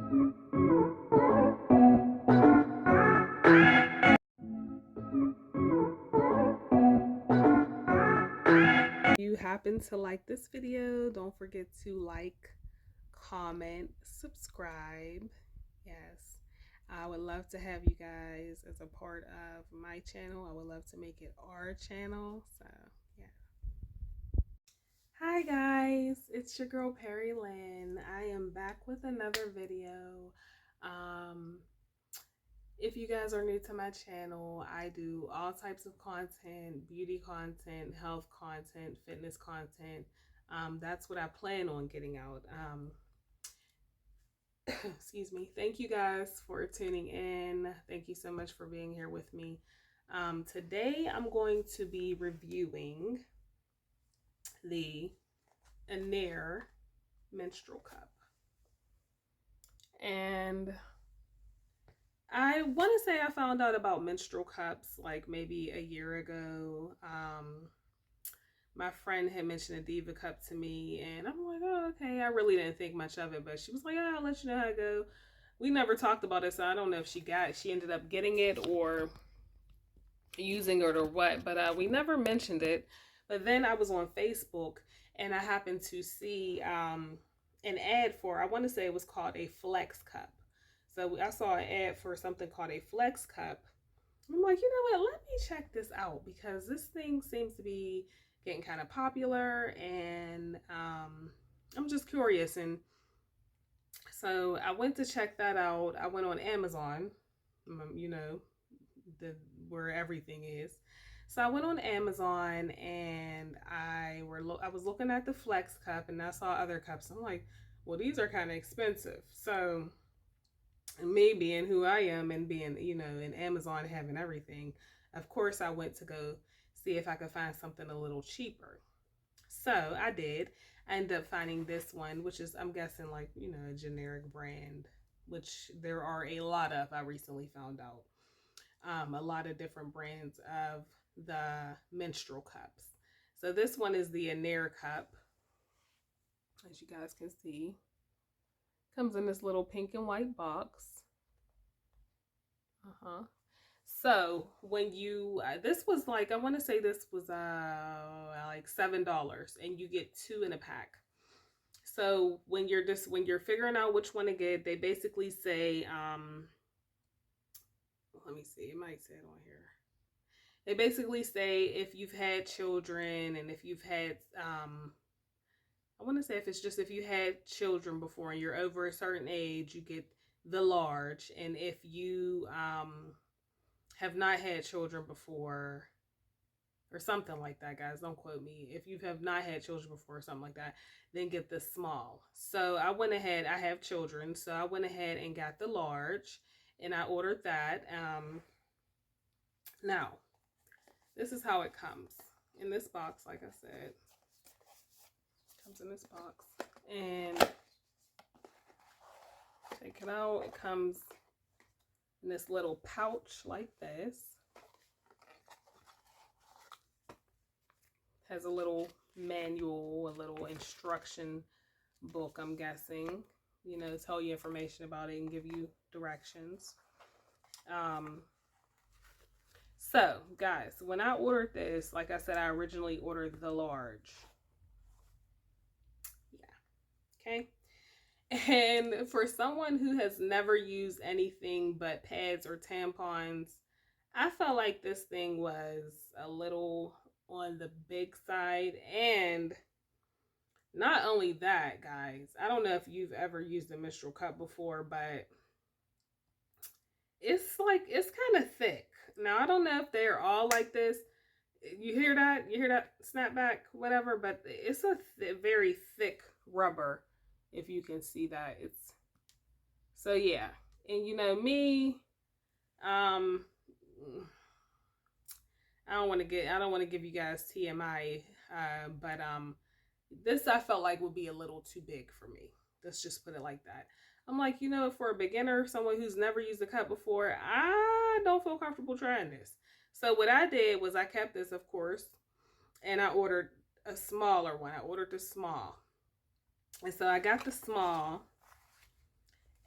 If you happen to like this video, don't forget to like, comment, subscribe. Yes, I would love to have you guys as a part of my channel. I would love to make it our channel. So yeah. Hi guys, it's your girl Perry Lynn. I am back with another video. Um, if you guys are new to my channel, I do all types of content: beauty content, health content, fitness content. That's what I plan on getting out. Excuse me. Thank you guys for tuning in. Thank you so much for being here with me. Today I'm going to be reviewing the Nair menstrual cup. And I want to say I found out about menstrual cups like maybe a year ago. My friend had mentioned a Diva cup to me, and I'm like, oh, okay. I really didn't think much of it, but she was like, oh, I'll let you know how it go. We never talked about it, so I don't know if she ended up getting it or using it or what, but we never mentioned it. But then I was on Facebook and I happened to see an ad for, I want to say it was called a Flex Cup. So I saw an ad for something called a Flex Cup. I'm like, you know what, let me check this out because this thing seems to be getting kind of popular, and I'm just curious. And so I went to check that out. I went on Amazon, you know, where everything is. So I went on Amazon and I was looking at the Flex Cup, and I saw other cups. I'm like, well, these are kind of expensive. So me being who I am and being, you know, in Amazon having everything, of course I went to go see if I could find something a little cheaper. So I did. I ended up finding this one, which is, I'm guessing, like, you know, a generic brand, which there are a lot of, I recently found out. A lot of different brands of the menstrual cups. So this one is the Nair cup, as you guys can see. Comes in this little pink and white box. So when you, this was like, I want to say this was like $7, and you get two in a pack. So when you're figuring out which one to get, they basically say, let me see, it might say it on here. They basically say if you've had children, and if you've had, I want to say if you had children before and you're over a certain age, you get the large. And if you have not had children before, or something like that, guys, don't quote me. If you have not had children before or something like that, then get the small. So I went ahead, I have children, so I went ahead and got the large, and I ordered that. Now, this is how it comes in this box. Like I said, it comes in this box, and take it out. It comes in this little pouch like this. Has a little manual, a little instruction book, I'm guessing, you know, tell you information about it and give you directions. So guys, when I ordered this, like I said, I originally ordered the large. Yeah. Okay. And for someone who has never used anything but pads or tampons, I felt like this thing was a little on the big side. And not only that, guys, I don't know if you've ever used a menstrual cup before, but it's like, it's kind of thick. Now, I don't know if they're all like this. You hear that? You hear that snapback, whatever, but it's a very thick rubber, if you can see that. It's, so yeah. And you know me, I don't want to give you guys TMI, but this I felt like would be a little too big for me. Let's just put it like that. I'm like, you know, for a beginner, someone who's never used a cup before, I don't feel comfortable trying this. So what I did was I kept this, of course, and I ordered a smaller one. I ordered the small. And so I got the small,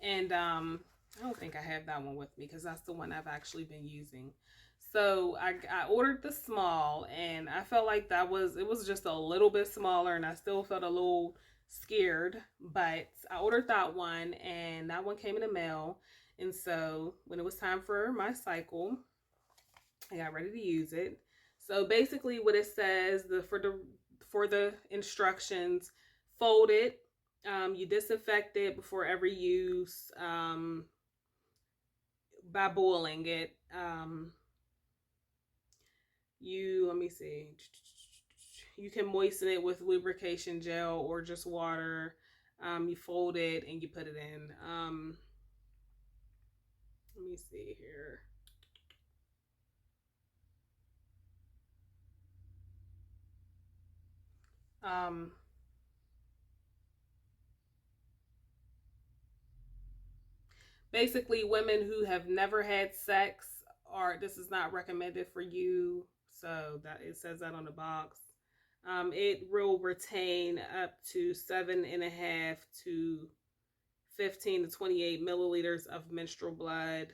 And I don't think I have that one with me because that's the one I've actually been using. So I ordered the small, and I felt like it was just a little bit smaller, and I still felt a little scared. But I ordered that one, and that one came in the mail. And so when it was time for my cycle, I got ready to use it. So basically, what it says for the instructions, fold it. You disinfect it before every use by boiling it. You let me see. You can moisten it with lubrication gel or just water. You fold it and you put it in. Let me see here. Um, Basically, women who have never had sex are this is not recommended for you. So that it says that on the box. It will retain up to 7.5 to 15 to 28 milliliters of menstrual blood.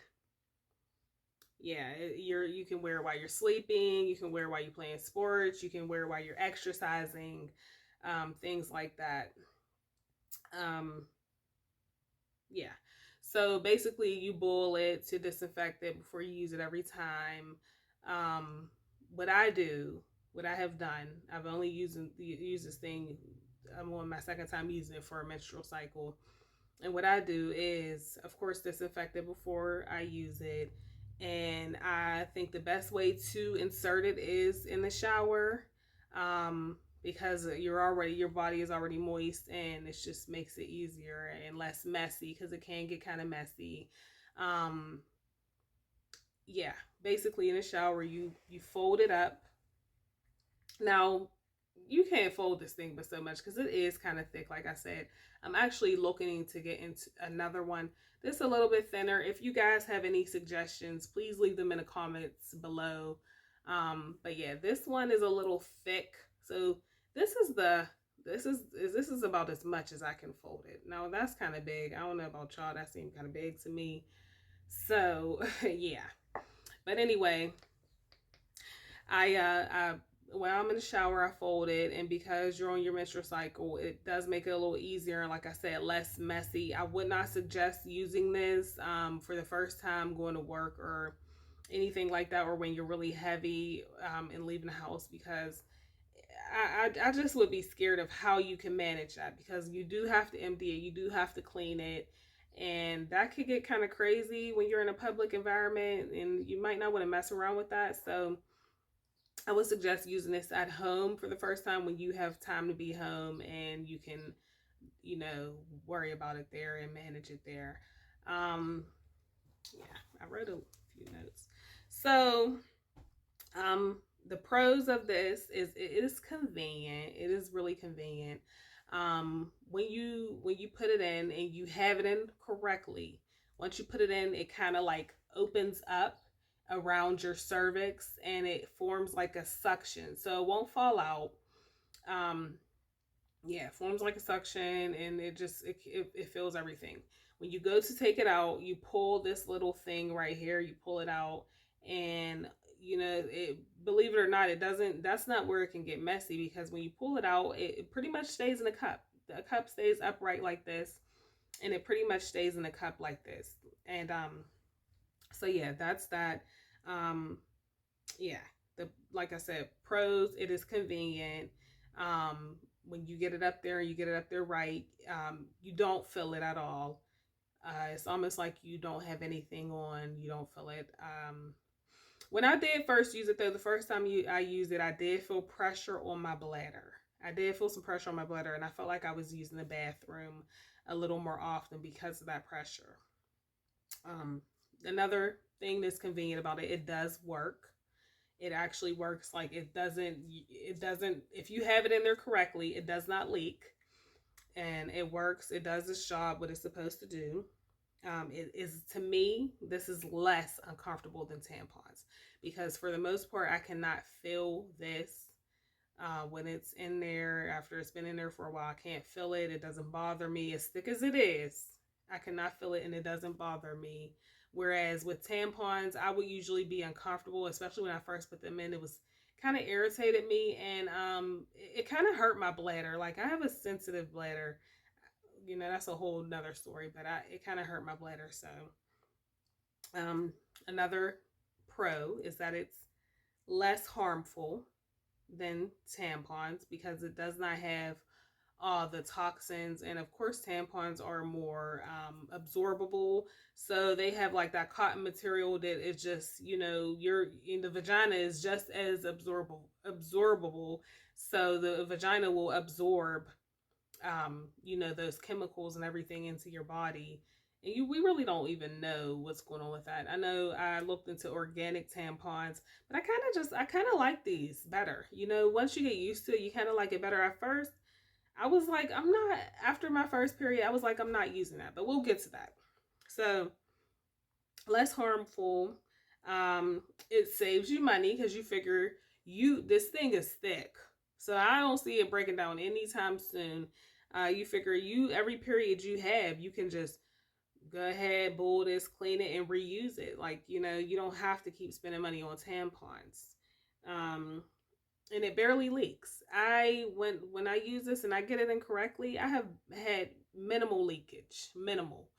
Yeah, you can wear it while you're sleeping. You can wear it while you're playing sports. You can wear it while you're exercising, things like that. Um, Yeah. So basically, you boil it to disinfect it before you use it every time. Um, what I do, what I have done, I've only used this thing. I'm on my second time using it for a menstrual cycle. And what I do is, of course, disinfect it before I use it. And I think the best way to insert it is in the shower, because your body is already moist, and it just makes it easier and less messy because it can get kind of messy. Um, yeah, basically in the shower, you fold it up. Now, you can't fold this thing but so much because it is kind of thick. Like I said, I'm actually looking to get into another one that's a little bit thinner. If you guys have any suggestions, please leave them in the comments below. But yeah, this one is a little thick. So this is the this is about as much as I can fold it. Now that's kind of big. I don't know about y'all. That seemed kind of big to me. So yeah. But anyway, I while I'm in the shower, I fold it, and because you're on your menstrual cycle, it does make it a little easier and, like I said, less messy. I would not suggest using this for the first time going to work or anything like that, or when you're really heavy and leaving the house, because I just would be scared of how you can manage that, because you do have to empty it, you do have to clean it, and that could get kind of crazy when you're in a public environment, and you might not want to mess around with that. So I would suggest using this at home for the first time when you have time to be home and you can, you know, worry about it there and manage it there. Um, yeah, I wrote a few notes. So, the pros of this is it is convenient. It is really convenient. When you put it in and you have it in correctly, once you put it in, it kind of like opens up around your cervix and it forms like a suction, so it won't fall out. Um, yeah, it forms like a suction, and it fills everything. When you go to take it out, you pull this little thing right here, you pull it out, and you know it, believe it or not, it doesn't that's not where it can get messy, because when you pull it out, it pretty much stays in the cup. The cup stays upright like this, and it pretty much stays in the cup like this. And so yeah, that's that. um yeah, the like I said, pros, it is convenient. When you get it up there and you get it up there right, you don't feel it at all. It's almost like you don't have anything on, you don't feel it. When I did first use it though, the first time I used it, I did feel pressure on my bladder. I did feel some pressure on my bladder, and I felt like I was using the bathroom a little more often because of that pressure. um, Another thing that's convenient about it, it does work. It actually works. Like, it doesn't if you have it in there correctly, it does not leak, and it works. It does its job, what it's supposed to do. It is, to me, this is less uncomfortable than tampons, because for the most part I cannot feel this when it's in there. After it's been in there for a while, I can't feel it. It doesn't bother me as thick as it is. I cannot feel it and it doesn't bother me. Whereas with tampons, I would usually be uncomfortable, especially when I first put them in. It was kind of irritated me, and it kind of hurt my bladder. Like I have a sensitive bladder. You know, that's a whole nother story, but it kind of hurt my bladder. So um, another pro is that it's less harmful than tampons because it does not have all the toxins, and of course tampons are more absorbable, so they have like that cotton material that is just, you know, your in the vagina is just as absorbable, so the vagina will absorb you know, those chemicals and everything into your body. And we really don't even know what's going on with that. I know I looked into organic tampons, but I kind of like these better. You know, once you get used to it, you kind of like it better. At first I was like, I'm not, after my first period, I was like, I'm not using that, but we'll get to that. So, less harmful. It saves you money because you figure this thing is thick. So, I don't see it breaking down anytime soon. You figure every period you have, you can just go ahead, boil this, clean it, and reuse it. Like, you know, you don't have to keep spending money on tampons. Um, and it barely leaks. When I use this and I get it in correctly, I have had minimal leakage, minimal,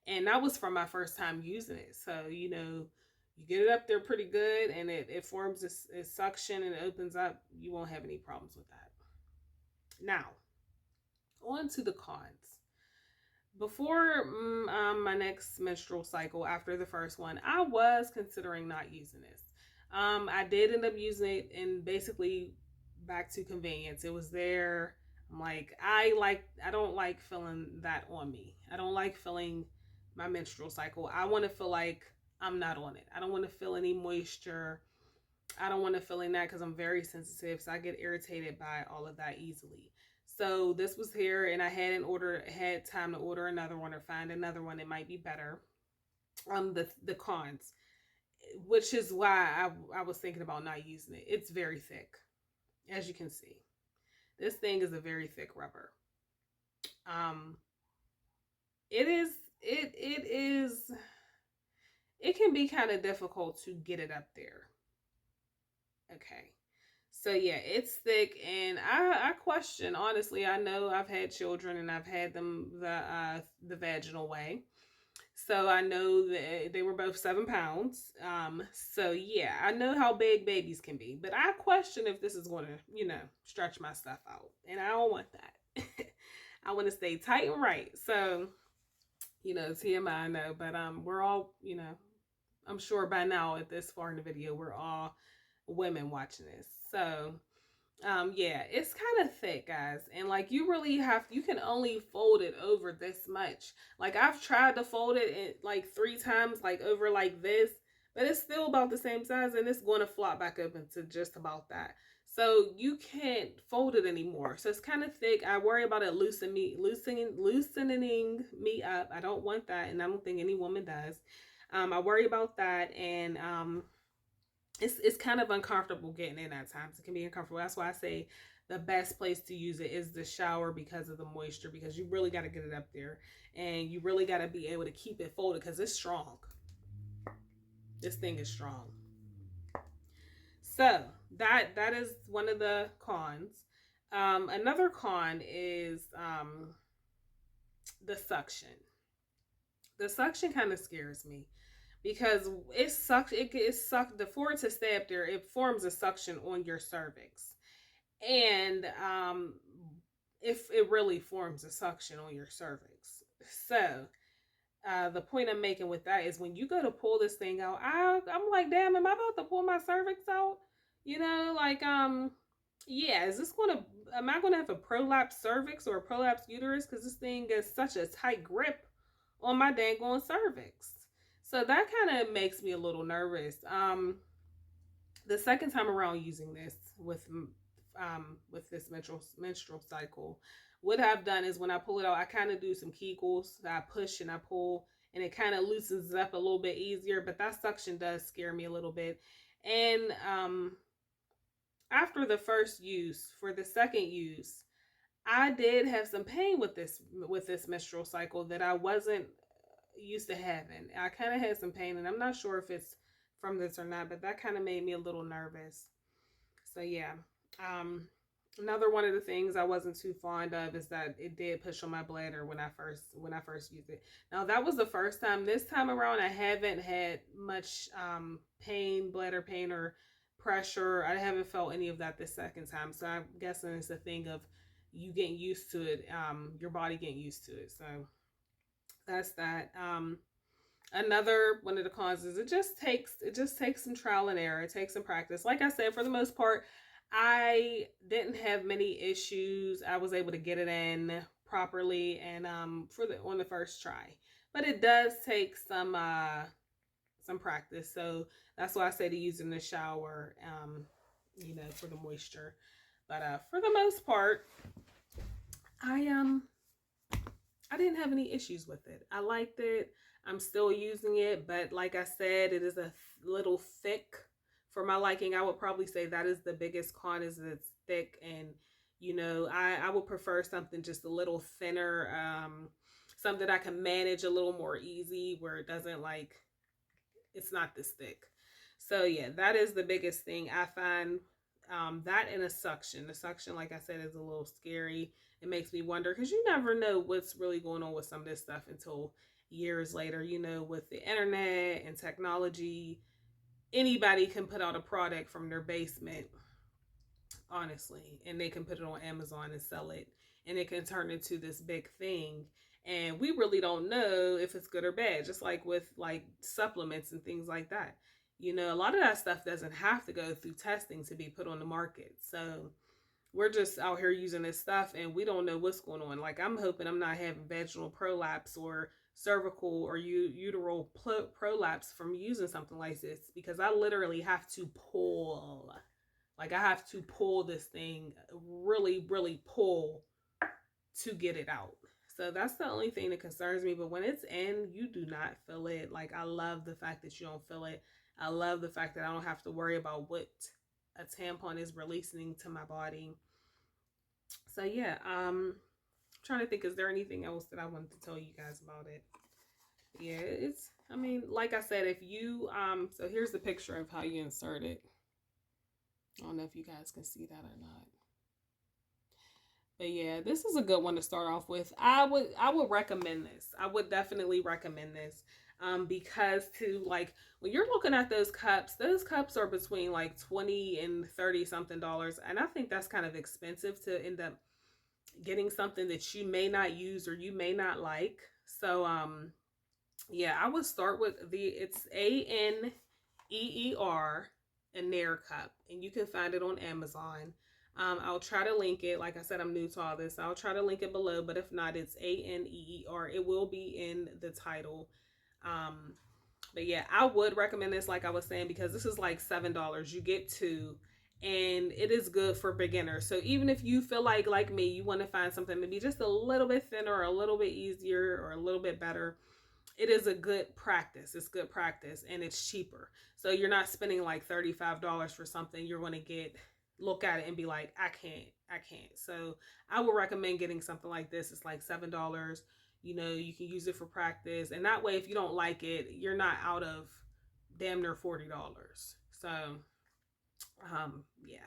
and that was from my first time using it. So you know, you get it up there pretty good, and it forms this suction and it opens up. You won't have any problems with that. Now, on to the cons. Before my next menstrual cycle, after the first one, I was considering not using this. I did end up using it, and basically back to convenience. It was there. I'm like, I don't like feeling that on me. I don't like feeling my menstrual cycle. I want to feel like I'm not on it. I don't want to feel any moisture. I don't want to feel in that because I'm very sensitive, so I get irritated by all of that easily. So this was here, and I had time to order another one or find another one that might be better. The cons, which is why I was thinking about not using it. It's very thick, as you can see. This thing is a very thick rubber. Um, it is it is it can be kind of difficult to get it up there. Okay. So yeah, it's thick, and I question honestly. I know I've had children and I've had them the vaginal way, so I know that they were both 7 pounds. So yeah, I know how big babies can be, but I question if this is going to, you know, stretch my stuff out, and I don't want that. I want to stay tight and right. So you know, TMI, I know, but we're all, you know, I'm sure by now at this far in the video, we're all women watching this. So yeah, it's kind of thick, guys, and like you can only fold it over this much. Like I've tried to fold it like 3 times, like over like this, but it's still about the same size, and it's going to flop back up into just about that. So you can't fold it anymore. So it's kind of thick. I worry about it loosening me up. I don't want that, and I don't think any woman does. I worry about that, and it's kind of uncomfortable getting in at times. It can be uncomfortable. That's why I say the best place to use it is the shower because of the moisture, because you really got to get it up there, and you really got to be able to keep it folded because it's strong. This thing is strong. So that is one of the cons. Another con is the suction. The suction kind of scares me because it sucks. It sucks. For it to stay up there, it forms a suction on your cervix, and if it really forms a suction on your cervix. So the point I'm making with that is when you go to pull this thing out, I'm like, damn, am I about to pull my cervix out? You know, like yeah, am I gonna have a prolapse cervix or a prolapse uterus? Because this thing is such a tight grip on my dang on cervix. So that kind of makes me a little nervous. The second time around using this with this menstrual cycle, what I've done is when I pull it out, I kind of do some Kegels. I push and I pull, and it kind of loosens it up a little bit easier. But that suction does scare me a little bit. And after the first use, for the second use, I did have some pain with this menstrual cycle that I wasn't used to having. I kind of had some pain, and I'm not sure if it's from this or not, but that kind of made me a little nervous. So yeah. Um, Another one of the things I wasn't too fond of is that it did push on my bladder when I first used it. Now that was the first time. This time around, I haven't had much pain, bladder pain, or pressure. I haven't felt any of that this second time. So I'm guessing it's a thing of you getting used to it, your body getting used to it. So that's that. Another one of the causes, it just takes some trial and error. It takes some practice. Like I said, for the most part, I didn't have many issues. I was able to get it in properly and for the on the first try. But it does take some practice. So that's why I say to use it in the shower, for the moisture. But for the most part, I I didn't have any issues with it. I liked it. I'm still using it, but like I said, it is a little thick for my liking. I would probably say that is the biggest con, is that it's thick, and I would prefer something just a little thinner, something I can manage a little more easy, where it doesn't like it's not this thick. So yeah, that is the biggest thing I find. That and a suction. The suction, like I said, is a little scary. It makes me wonder because you never know what's really going on with some of this stuff until years later. With the internet and technology, anybody can put out a product from their basement, honestly, and they can put it on Amazon and sell it, and it can turn into this big thing. And we really don't know if it's good or bad, just like with like supplements and things like that. A lot of that stuff doesn't have to go through testing to be put on the market. So we're just out here using this stuff and we don't know what's going on. Like, I'm hoping I'm not having vaginal prolapse or cervical or uteral prolapse from using something like this, because I literally have to pull. Like, I have to pull this thing, really, really pull to get it out. So that's the only thing that concerns me. But when it's in, you do not feel it. Like, I love the fact that you don't feel it. I love the fact that I don't have to worry about what a tampon is releasing to my body. So yeah, I'm trying to think, is there anything else that I wanted to tell you guys about it? Yeah, I mean, like I said, if you so here's the picture of how you insert it. I don't know if you guys can see that or not. But yeah, this is a good one to start off with. I would recommend this. I would definitely recommend this. Because to like when you're looking at those cups are between like 20 and 30 something dollars. And I think that's kind of expensive to end up getting something that you may not use or you may not like. So yeah, I would start with it's ANEER, a Nair cup, and you can find it on Amazon. I'll try to link it. Like I said, I'm new to all this. I'll try to link it below, but if not, it's ANEER. It will be in the title. Um, but yeah, I would recommend this, like I was saying, because this is like $7. You get two, and it is good for beginners. So even if you feel like me, you want to find something maybe just a little bit thinner, or a little bit easier, or a little bit better, it is a good practice. It's good practice, and it's cheaper. So you're not spending like $35 for something you're going to look at it and be like, I can't. So I would recommend getting something like this. It's like $7. You can use it for practice, and that way, if you don't like it, you're not out of damn near $40. So, yeah,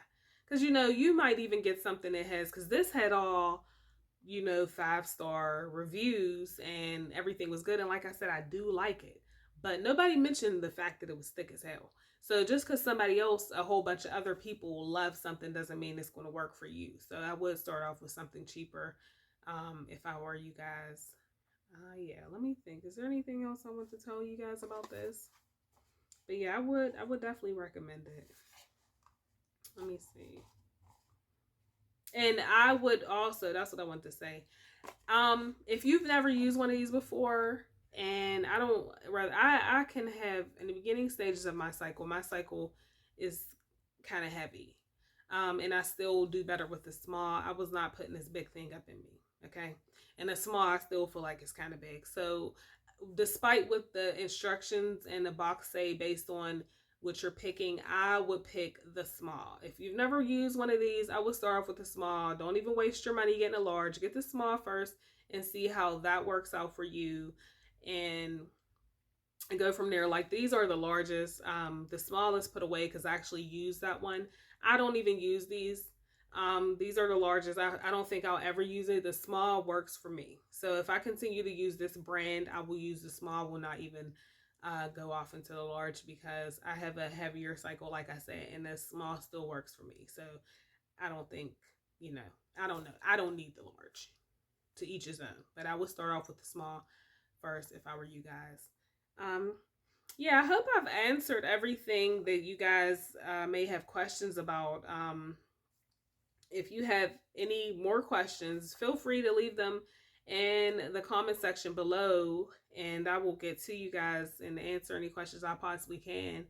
because you might even get something that has, because this had all 5-star reviews and everything was good. And like I said, I do like it, but nobody mentioned the fact that it was thick as hell. So just because somebody else, a whole bunch of other people love something, doesn't mean it's going to work for you. So I would start off with something cheaper, if I were you guys. Yeah, let me think. Is there anything else I want to tell you guys about this? But yeah, I would definitely recommend it. Let me see. And I would also, that's what I want to say. If you've never used one of these before, and I can have, in the beginning stages of my cycle is kind of heavy. And I still do better with the small. I was not putting this big thing up in me. Okay. And the small, I still feel like it's kind of big. So despite what the instructions and the box say based on what you're picking, I would pick the small. If you've never used one of these, I would start off with the small. Don't even waste your money getting a large. Get the small first and see how that works out for you. and go from there. Like these are the largest. The smallest put away because I actually use that one. I don't even use these. These are the largest. I don't think I'll ever use it. The small works for me. So if I continue to use this brand, I will use the small. Will not even go off into the large because I have a heavier cycle, like I said, and the small still works for me. So I don't think, I don't know. I don't need the large. To each his own. But I would start off with the small first if I were you guys. Um, yeah, I hope I've answered everything that you guys may have questions about. If you have any more questions, feel free to leave them in the comment section below, and I will get to you guys and answer any questions I possibly can.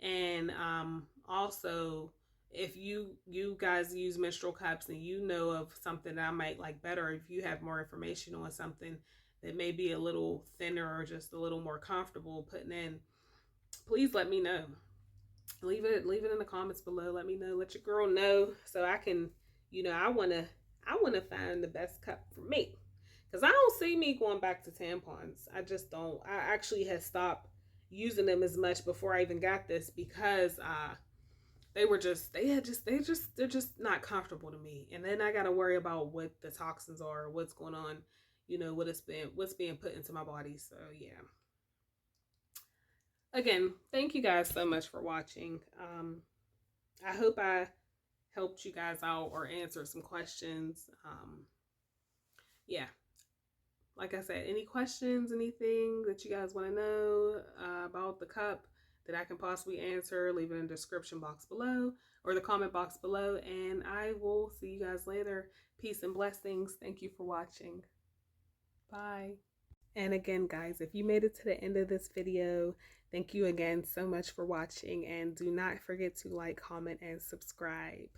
And also, if you guys use menstrual cups and you know of something that I might like better, if you have more information on something that may be a little thinner or just a little more comfortable putting in, please let me know. Leave it in the comments below. Let me know. Let your girl know so I can, I wanna find the best cup for me. Cause I don't see me going back to tampons. I just don't. I actually had stopped using them as much before I even got this because they're just not comfortable to me. And then I gotta worry about what the toxins are, what's going on, what's being put into my body. So yeah. Again, thank you guys so much for watching. I hope I helped you guys out or answered some questions. Yeah, like I said, any questions, anything that you guys want to know about the cup that I can possibly answer, leave it in the description box below or the comment box below. And I will see you guys later. Peace and blessings. Thank you for watching. Bye. And again, guys, if you made it to the end of this video, thank you again so much for watching. And do not forget to like, comment, and subscribe.